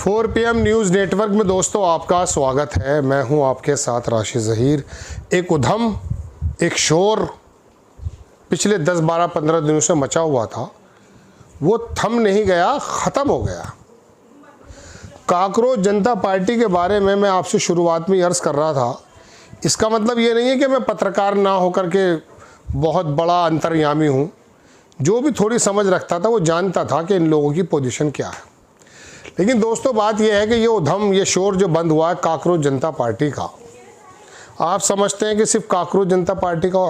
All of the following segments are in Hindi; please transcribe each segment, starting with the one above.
4 PM न्यूज़ नेटवर्क में दोस्तों आपका स्वागत है। मैं हूं आपके साथ राशिद ज़हीर। एक उधम, एक शोर पिछले 10, 12, 15 दिनों से मचा हुआ था, वो थम नहीं गया, ख़त्म हो गया। काकरोच जनता पार्टी के बारे में मैं आपसे शुरुआत में अर्ज़ कर रहा था। इसका मतलब ये नहीं है कि मैं पत्रकार ना होकर के बहुत बड़ा अंतर्यामी हूँ। जो भी थोड़ी समझ रखता था वो जानता था कि इन लोगों की पोजीशन क्या है। लेकिन दोस्तों बात यह है कि ये उधम, ये शोर जो बंद हुआ है काकरोच जनता पार्टी का, आप समझते हैं कि सिर्फ काकरोच जनता पार्टी का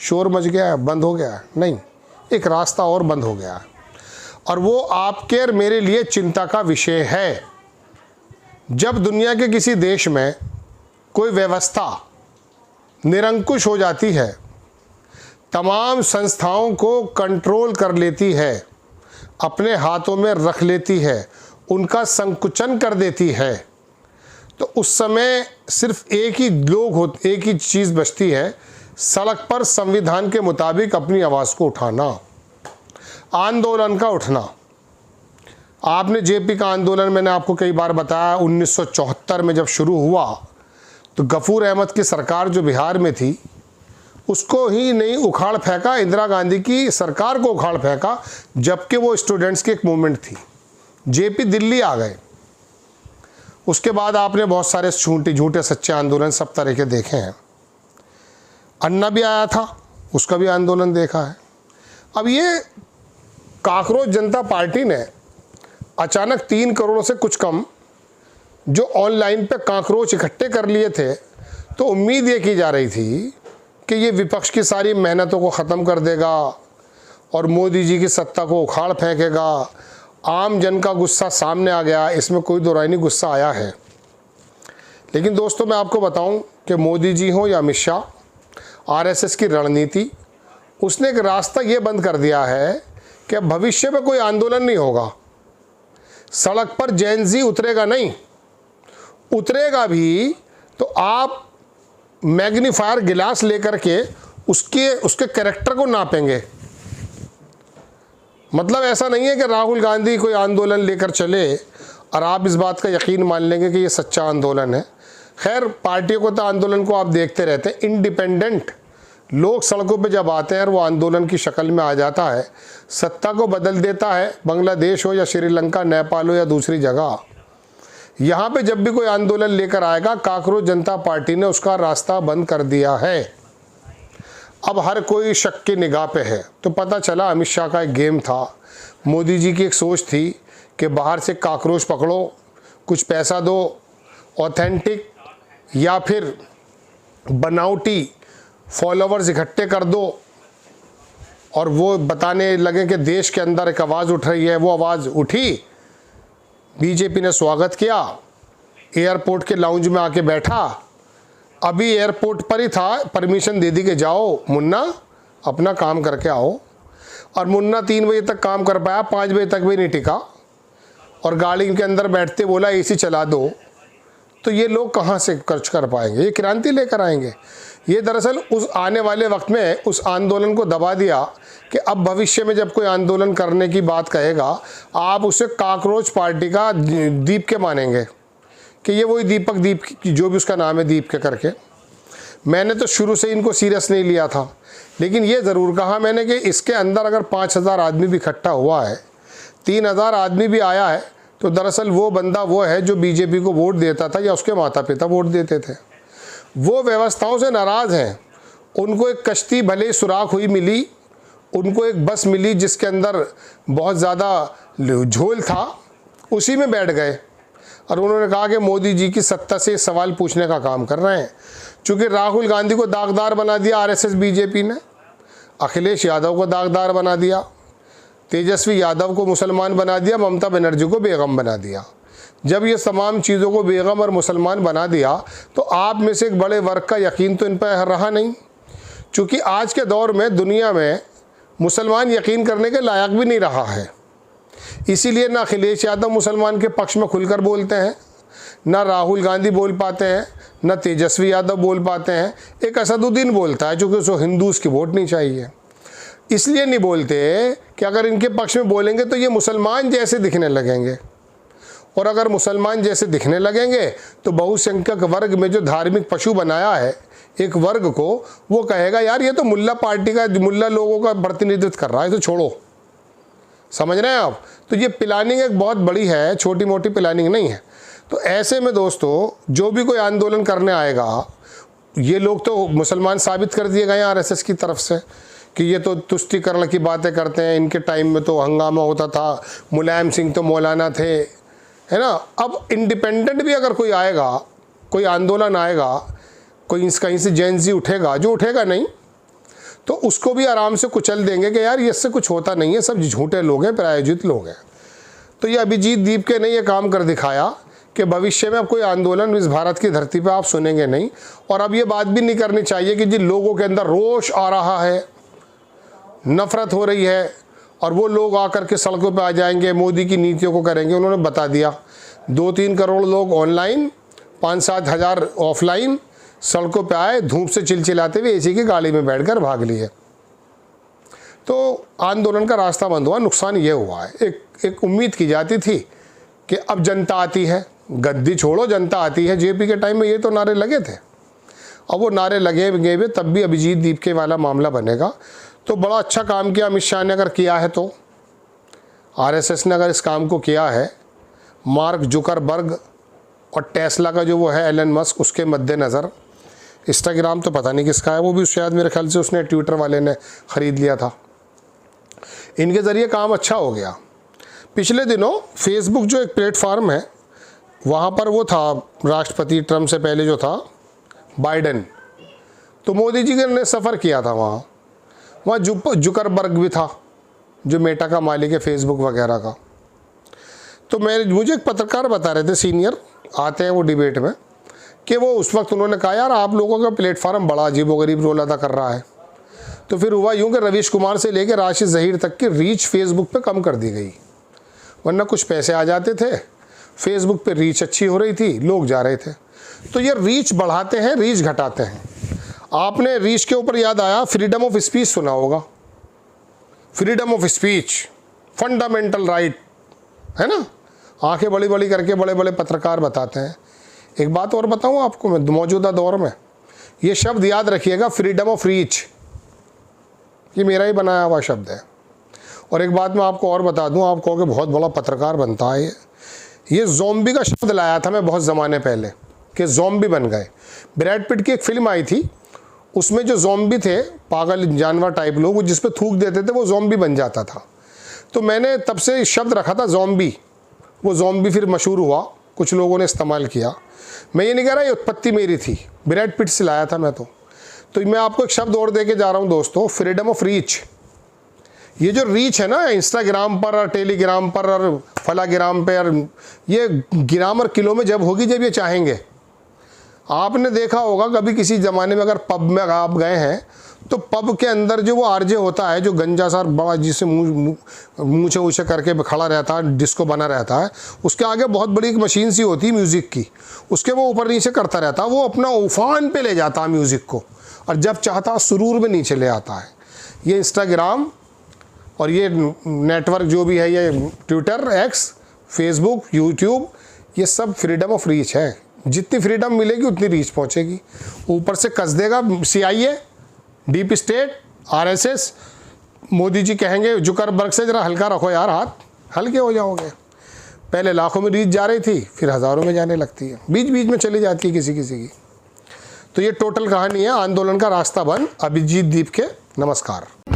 शोर मच गया है, बंद हो गया है? नहीं, एक रास्ता और बंद हो गया है और वो आपके और मेरे लिए चिंता का विषय है। जब दुनिया के किसी देश में कोई व्यवस्था निरंकुश हो जाती है, तमाम संस्थाओं को कंट्रोल कर लेती है, अपने हाथों में रख लेती है, उनका संकुचन कर देती है, तो उस समय सिर्फ एक ही चीज़ बचती है, सड़क पर संविधान के मुताबिक अपनी आवाज़ को उठाना, आंदोलन का उठना। आपने जेपी का आंदोलन, मैंने आपको कई बार बताया, 1974 में जब शुरू हुआ तो गफूर अहमद की सरकार जो बिहार में थी उसको ही नहीं उखाड़ फेंका, इंदिरा गांधी की सरकार को उखाड़ फेंका, जबकि वो स्टूडेंट्स की एक मूवमेंट थी। जेपी दिल्ली आ गए। उसके बाद आपने बहुत सारे झूठे सच्चे आंदोलन सब तरह के देखे हैं। अन्ना भी आया था, उसका भी आंदोलन देखा है। अब ये काकरोच जनता पार्टी ने अचानक 3 करोड़ से कुछ कम जो ऑनलाइन पे काकरोच इकट्ठे कर लिए थे, तो उम्मीद ये की जा रही थी कि ये विपक्ष की सारी मेहनतों को ख़त्म कर देगा और मोदी जी की सत्ता को उखाड़ फेंकेगा। आम जन का गुस्सा सामने आ गया, इसमें कोई दो राय नहीं, गुस्सा आया है। लेकिन दोस्तों मैं आपको बताऊं कि मोदी जी हो या अमित शाह, आरएसएस की रणनीति, उसने एक रास्ता ये बंद कर दिया है कि अब भविष्य में कोई आंदोलन नहीं होगा। सड़क पर जैन जी उतरेगा नहीं, उतरेगा भी तो आप मैग्नीफायर गिलास लेकर के उसके कैरेक्टर को नापेंगे। मतलब ऐसा नहीं है कि राहुल गांधी कोई आंदोलन लेकर चले और आप इस बात का यकीन मान लेंगे कि ये सच्चा आंदोलन है। खैर, पार्टियों को तो आंदोलन को आप देखते रहते हैं, इंडिपेंडेंट लोग सड़कों पे जब आते हैं और वो आंदोलन की शक्ल में आ जाता है, सत्ता को बदल देता है। बांग्लादेश हो या श्रीलंका, नेपाल हो या दूसरी जगह, यहाँ पे जब भी कोई आंदोलन लेकर आएगा, काकरोच जनता पार्टी ने उसका रास्ता बंद कर दिया है। अब हर कोई शक की निगाह पे है। तो पता चला अमित शाह का एक गेम था, मोदी जी की एक सोच थी कि बाहर से काकरोच पकड़ो, कुछ पैसा दो, ऑथेंटिक या फिर बनावटी फॉलोवर्स इकट्ठे कर दो और वो बताने लगे कि देश के अंदर एक आवाज़ उठ रही है। वो आवाज़ उठी, बीजेपी ने स्वागत किया, एयरपोर्ट के लाउंज में आके बैठा। अभी एयरपोर्ट पर ही था, परमिशन दे दी कि जाओ मुन्ना अपना काम करके आओ, और मुन्ना 3 बजे तक काम कर पाया, 5 बजे तक भी नहीं टिका और गाड़ी के अंदर बैठते बोला एसी चला दो। तो ये लोग कहाँ से खर्च कर पाएंगे? ये क्रांति लेकर आएंगे? ये दरअसल उस आने वाले वक्त में उस आंदोलन को दबा दिया कि अब भविष्य में जब कोई आंदोलन करने की बात कहेगा, आप उसे काकरोच पार्टी का दीप के मानेंगे कि ये वही दीप जो भी उसका नाम है, दीप के करके। मैंने तो शुरू से इनको सीरियस नहीं लिया था, लेकिन ये ज़रूर कहा मैंने कि इसके अंदर अगर 5000 आदमी भी इकट्ठा हुआ है, 3000 आदमी भी आया है, तो दरअसल वो बंदा वो है जो बीजेपी को वोट देता था या उसके माता पिता वोट देते थे। वो व्यवस्थाओं से नाराज़ हैं। उनको एक कश्ती भले सुराख हुई मिली, उनको एक बस मिली जिसके अंदर बहुत ज़्यादा झोल था, उसी में बैठ गए और उन्होंने कहा कि मोदी जी की सत्ता से सवाल पूछने का काम कर रहे हैं। चूँकि राहुल गांधी को दागदार बना दिया आरएसएस बीजेपी ने, अखिलेश यादव को दागदार बना दिया, तेजस्वी यादव को मुसलमान बना दिया, ममता बनर्जी को बेगम बना दिया। जब ये तमाम चीज़ों को बेगम और मुसलमान बना दिया तो आप में से एक बड़े वर्ग का यकीन तो इन पर रहा नहीं। चूँकि आज के दौर में दुनिया में मुसलमान यकीन करने के लायक भी नहीं रहा है, इसीलिए ना अखिलेश यादव मुसलमान के पक्ष में खुलकर बोलते हैं, ना राहुल गांधी बोल पाते हैं, ना तेजस्वी यादव बोल पाते हैं। एक असदुद्दीन बोलता है, चूँकि उसको हिंदूज़ की वोट नहीं चाहिए, इसलिए नहीं बोलते कि अगर इनके पक्ष में बोलेंगे तो ये मुसलमान जैसे दिखने लगेंगे। और अगर मुसलमान जैसे दिखने लगेंगे तो बहुसंख्यक वर्ग में जो धार्मिक पशु बनाया है एक वर्ग को, वो कहेगा यार ये तो मुल्ला पार्टी का, मुल्ला लोगों का प्रतिनिधित्व कर रहा है, तो छोड़ो। समझ रहे हैं आप? तो ये प्लानिंग एक बहुत बड़ी है, छोटी मोटी प्लानिंग नहीं है। तो ऐसे में दोस्तों जो भी कोई आंदोलन करने आएगा, ये लोग तो मुसलमान साबित कर दिए गए आरएसएस की तरफ से कि ये तो तुष्टीकरण की बातें करते हैं, इनके टाइम में तो हंगामा होता था, मुलायम सिंह तो मौलाना थे, है ना। अब इंडिपेंडेंट भी अगर कोई आएगा, कोई आंदोलन आएगा, कोई कहीं से जेएनजी उठेगा, जो उठेगा नहीं तो उसको भी आराम से कुचल देंगे कि यार इससे कुछ होता नहीं है, सब झूठे लोग हैं, प्रायोजित लोग हैं। तो ये अभिजीत दीपके ने ये काम कर दिखाया कि भविष्य में अब कोई आंदोलन इस भारत की धरती पे आप सुनेंगे नहीं। और अब ये बात भी नहीं करनी चाहिए कि जिन लोगों के अंदर रोष आ रहा है, नफरत हो रही है, और वो लोग आकर के सड़कों पे आ जाएंगे, मोदी की नीतियों को करेंगे। उन्होंने बता दिया 2-3 करोड़ लोग ऑनलाइन, 5-7 हज़ार ऑफलाइन सड़कों पे आए, धूप से चिलचिलाते हुए एसी की गाड़ी में बैठकर भाग लिए। तो आंदोलन का रास्ता बंद हुआ। नुकसान ये हुआ है, एक उम्मीद की जाती थी कि अब जनता आती है, गद्दी छोड़ो जनता आती है। जेपी के टाइम में ये तो नारे लगे थे, अब वो नारे लगे हुए तब भी अभिजीत दीपके वाला मामला बनेगा। तो बड़ा अच्छा काम किया अमित शाह ने, अगर किया है तो आरएसएस ने अगर इस काम को किया है, मार्क जुकरबर्ग और टेस्ला का जो वो है एलन मस्क, उसके मद्देनज़र। इंस्टाग्राम तो पता नहीं किसका है, वो भी शायद मेरे ख्याल से उसने ट्विटर वाले ने ख़रीद लिया था। इनके ज़रिए काम अच्छा हो गया। पिछले दिनों फेसबुक जो एक प्लेटफार्म है, वहाँ पर वो था राष्ट्रपति ट्रम्प से पहले जो था बाइडेन, तो मोदी जी ने सफ़र किया था वहाँ जुकरबर्ग भी था जो मेटा का मालिक है फेसबुक वगैरह का। तो मुझे एक पत्रकार बता रहे थे, सीनियर आते हैं वो डिबेट में, कि वो उस वक्त उन्होंने कहा यार आप लोगों का प्लेटफार्म बड़ा अजीबोगरीब रोल अदा कर रहा है। तो फिर हुआ यूँ कि रवीश कुमार से लेकर राशिद ज़हीर तक की रीच फेसबुक पे कम कर दी गई, वरना कुछ पैसे आ जाते थे, फेसबुक पे रीच अच्छी हो रही थी, लोग जा रहे थे। तो ये रीच बढ़ाते हैं, रीच घटाते हैं। आपने रीच के ऊपर याद आया, फ्रीडम ऑफ स्पीच सुना होगा। Freedom of speech fundamental right है ना। आंखें बड़ी बड़ी करके बड़े बड़े पत्रकार बताते हैं। एक बात और बताऊं आपको, मैं मौजूदा दौर में ये शब्द याद रखिएगा, फ्रीडम ऑफ रीच, ये मेरा ही बनाया हुआ शब्द है। और एक बात मैं आपको और बता दूं, आप कहोगे बहुत बड़ा पत्रकार बनता है ये ज़ॉम्बी का शब्द लाया था मैं बहुत ज़माने पहले कि ज़ॉम्बी बन गए। ब्रैड पिट की एक फिल्म आई थी, उसमें जो ज़ॉम्बी थे, पागल जानवर टाइप लोग, वो जिस पे थूक देते थे वो ज़ॉम्बी बन जाता था। तो मैंने तब से शब्द रखा था ज़ॉम्बी। वो ज़ॉम्बी फिर मशहूर हुआ, कुछ लोगों ने इस्तेमाल किया। मैं ये नहीं कह रहा ये उत्पत्ति मेरी थी, ब्रैड पिट से लाया था मैं तो मैं आपको एक शब्द और दे के जा रहा हूँ दोस्तों, फ्रीडम ऑफ रीच। ये जो रीच है ना, इंस्टाग्राम पर और टेलीग्राम पर और फलाग्राम पे, और ये ग्राम और किलो में जब होगी जब ये चाहेंगे। आपने देखा होगा कभी किसी ज़माने में अगर पब में आप गए हैं तो पब के अंदर जो वो आरजे होता है, जो गंजा सा बड़ा जिससे मूछे ऊँचे करके खड़ा रहता है, डिस्को बना रहता है, उसके आगे बहुत बड़ी एक मशीन सी होती है म्यूज़िक की, उसके वो ऊपर नीचे करता रहता है, वो अपना उफान पे ले जाता है म्यूज़िक को, और जब चाहता सुरूर में नीचे ले आता है। ये इंस्टाग्राम और ये नेटवर्क जो भी है, ये ट्विटर, एक्स, फेसबुक, यूट्यूब, ये सब फ्रीडम ऑफ रीच है। जितनी फ्रीडम मिलेगी उतनी रीच पहुँचेगी। ऊपर से कस देगा CIA, deep state, RSS. Modi ji कहेंगे जुकरबर्ग से जरा हल्का रखो यार हाथ, हल्के हो जाओगे। पहले लाखों में रीच जा रही थी, फिर हज़ारों में जाने लगती है, बीच बीच में चली जाती है किसी किसी की। तो ये टोटल कहानी है आंदोलन का रास्ता बंद, अभिजीत दीपके। नमस्कार।